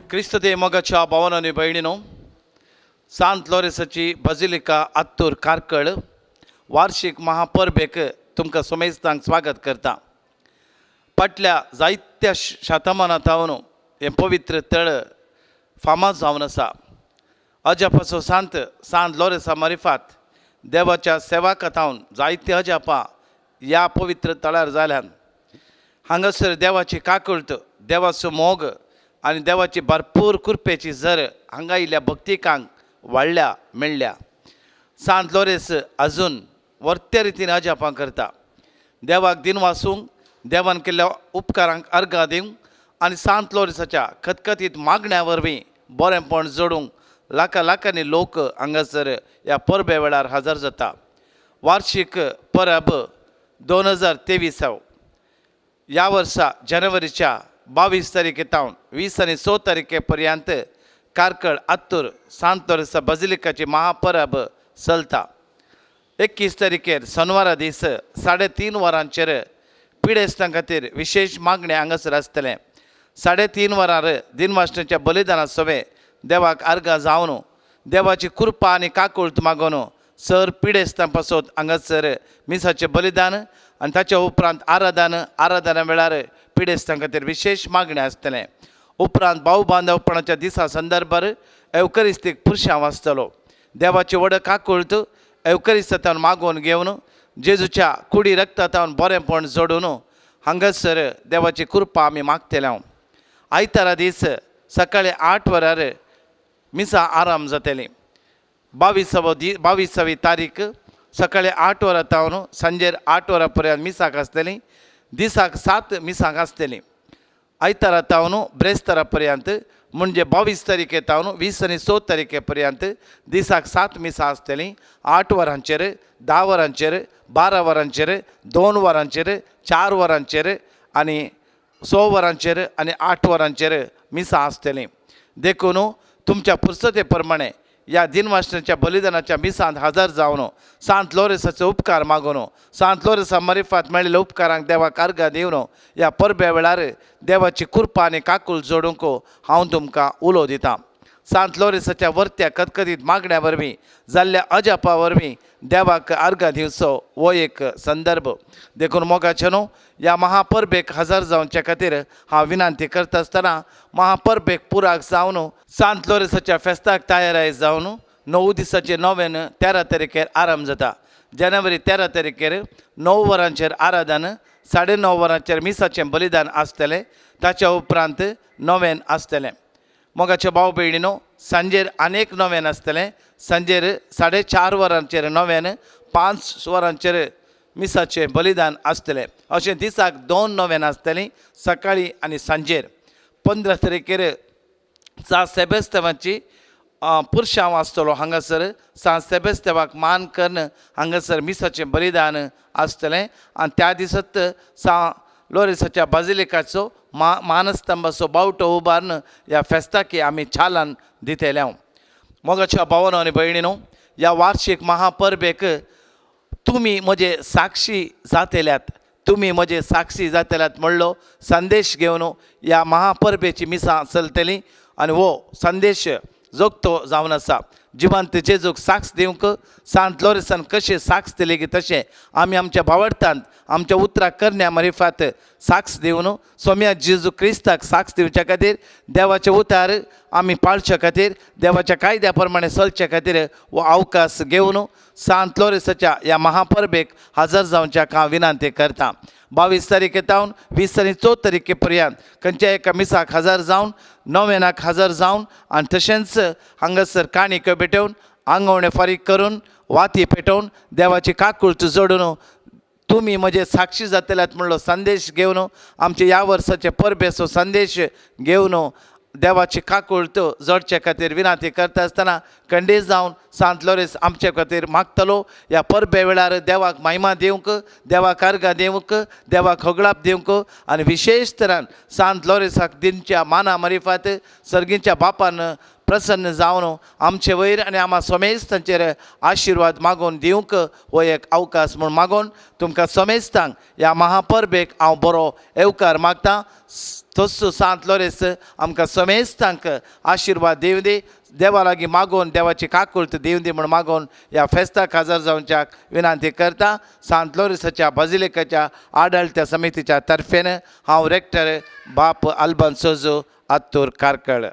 क्रिस्तते मोगाच्या भावांनी भयणीनो, सांत लॉरेसाची बझिलिका आत्तूर कारकळ वार्षिक महापर्बेक तुमकां सोमेस्तांक स्वागत करता. फाटल्या जायत्या शतमानांतावन हे पवित्र तळ फामाद जावन आसा. अजापाचो सांत लॉरेसा मारिफात देवाच्या सेवाकतावन जायते अजापां ह्या पवित्र तळार जाल्यान हांगासर देवाची काकुळट, देवाचो मोग आनी देवाची भरपूर कृपेची झर हांगा आयिल्ल्या भक्तिकांक वाडल्या मेळ्ळ्या. सांत लॉरेस अजून वर्त्या रितीन अजापां करता. देवाक दिन वासूंक, देवान केल्ल्या उपकारांक अर्गां दिवंक आनी सांत लॉरेसाच्या खतखतीत मागण्या वरवीं बरेंपण जोडूंक लाखांनी लोक हांगासर ह्या परबे वेळार हजर जाता. वार्षिक परब 2023 ह्या वर्सा जानेवारीच्या 22 तारखेतावन 20 आनी 6 तारखे पर्यंत कारकळ आत्तूर सांत लॉरेसा बझिलिकाची महापरब चलता. 21 तारखेर शेनवारा दीस 3.5 वरांचेर पिडेस्तां खातीर विशेष मागणे हांगासर आसतले. 3.5 वरांर दिनवासणेच्या बलिदाना सवे देवाक अर्गां जावन देवाची कृपा आनी काकुळट मागून सर पिडेस्तां पासत हांगासर मिसाचें बलिदान आनी ताच्या उपरांत आराधना वेळार पिडेस्तां खातीर विशेष मागणे आसतले. उपरांत भाऊ बांदवपणाच्या दिसा संदर्भार एवकरिस्तीक पुरशांव आसतलो. देवाची व्हड काकुळट एवकरिस्तांत मागोवन घेवन जेजूच्या कुडी रक्तांत बरेंपण जोडून हांगासर देवाची कृपा आमी मागतले. आयतारा दीस सकाळी 8 वरांर मिसा आराम जातली. 22वी तारीख सकाळी 8 वरां सांजेर 8 वरां पर्यंत मिसाक आसतली. दिसाक 7 मिसाक आसतली. आयतारा तावन ब्रेस्तारा पर्यंत म्हणजे 22 तारखे तावन 20 आनी 6 तारखे पर्यंत दिसाक 7 मिसां आसतली. 8 वरांचेर, 10 वरांचेर, 12 वरांचेर, 2 वरांचेर, 4 वरांचेर आनी 6 वरांचेर आनी 8 वरांचेर मिसां आसतली. देखून तुमच्या पुर्सते प्रमाणे ह्या दिनवासणेच्या बलिदानाच्या मिसांत हजर जावन सांत लॉरेसाचो उपकार मागून सांत लॉरेसा मारिफात मेळिल्ल्या उपकारांक देवाक अर्गां दिवन ह्या परब्या वेळार देवाची कृपा आनी काकूळ जोडूंक हांव तुमकां उलो दितां. सांत लॉरेसाच्या वर्त्या खतखतीत मागण्या वरवीं जाल्ल्या अजापा वरवीं देवाक अर्गां दिवचो हो एक संदर्भ. देखून मोगाचेनो ह्या महापरबेक हजर जावचे खातीर हांव विनंती करता आसतना महापरबेक पुराक जावन सांत लॉरेसाच्या फेस्ताक तयाराय जावन 9 दिसाचे नोवेन 13 तारखेर आराम जाता. जानेवारी 13 तारखेर 9 वरांचेर आराधन, 9:30 वरांचेर मिसाचें बलिदान आसतलें. ताच्या उपरांत नोवेन आसतलें. मोगाच्या भाव भयणीनो, सांजेर आनीक नोवेन आसतलें. सांजेर 4:30 वरांचेर नोवेन, 5 वरांचेर मिसाचें बलिदान आसतलें. अशें दिसाक 2 नोवेन आसतलीं, सकाळी आनी सांजेर. 15 तारखेर सांत सेबेस्तांवाची पुरशांव आसतलो. हांगासर सांत सेबेस्तांवाक मान करून हांगासर मिसाचें बलिदान आसतलें. आनी त्या दिसात सांत लॉरेसाच्या बाजिलिकाचो मानस्तंभाचो बावटो उबारून ह्या फेस्ताकी आमी चालन दितले. मोगाच्या भावांनो आनी भयणीनो, ह्या वार्षिक महापरबेक तुमी म्हजे साक्षी जातल्यात. तुमी म्हजे साक्षी जातल्यात म्हणलो संदेश घेवन ह्या महापरबेची मिसां चलतलीं. आनी हो संदेश जोगतो जावन आसा. जिवंत जेजूक साक्ष दिवंक सांत लॉरेसान कशें साक्ष दिली की तशें आमी आमच्या भावार्थांत आमच्या उतरां करण्या मारिफात साक्ष दिवन सोम्या जेजू क्रिस्ताक साक्ष दिवचे खातीर देवाचे उतार आमी पाळचे खातीर देवाच्या कायद्या प्रमाणे चलचे खातीर हो अवकाश घेवन सांत लॉरेसाच्या ह्या महापरबेक हजर जावच्याक हांव विनंती करतां. 22 तारखेतावन 20 आनी 4 तारखे पर्यंत खंयच्या एका मिसाक हजर जावन नोवेनाक हजर जावन आनी तशेंच हांगासर काणिको पेटोवन आंगवणे फारीक करून वाती पेटोवन देवाची काकुळट जोडून तुमी म्हजे साक्षी जातल्यात म्हणलो संदेश घेवन आमचे ह्या वर्साचे परबेचो संदेश घेवन देवाची काकुळट जोडचे खातीर विनंती करता आसतना खंडीत जावन सांत लॉरेस आमचे खातीर मागतलो. ह्या परबे वेळार देवाक महिमा दिवंक, देवाक अर्गां दिवंक, देवाक होगळाप दिवंक आनी विशेश तरान सांत लॉरेसाक दिनच्या माना मारिफात सर्गीच्या बापान प्रसन्न जावन आमचे वयर आनी आम्हा सोमेस्तांचेर आशिर्वाद मागून दिवंक हो एक अवकाश म्हूण मागून तुमकां सोमेस्तांक ह्या महापरबेक हांव बरो येवकार मागतां. तोच सांत लोरेस आमकां समेस्तांक आशिर्वाद दिवं दी. देवा लागीं मागोवन देवाची काकूळट दिवं दी म्हूण मागोवन ह्या फेस्ताक हजर जावच्याक विनंती करता. सांत लोरेसाच्या बाजिलिकाच्या आडळत्या समितीच्या तर्फेन हांव रेक्टर बाप आल्बन सोजो आत्तूर कारकळ.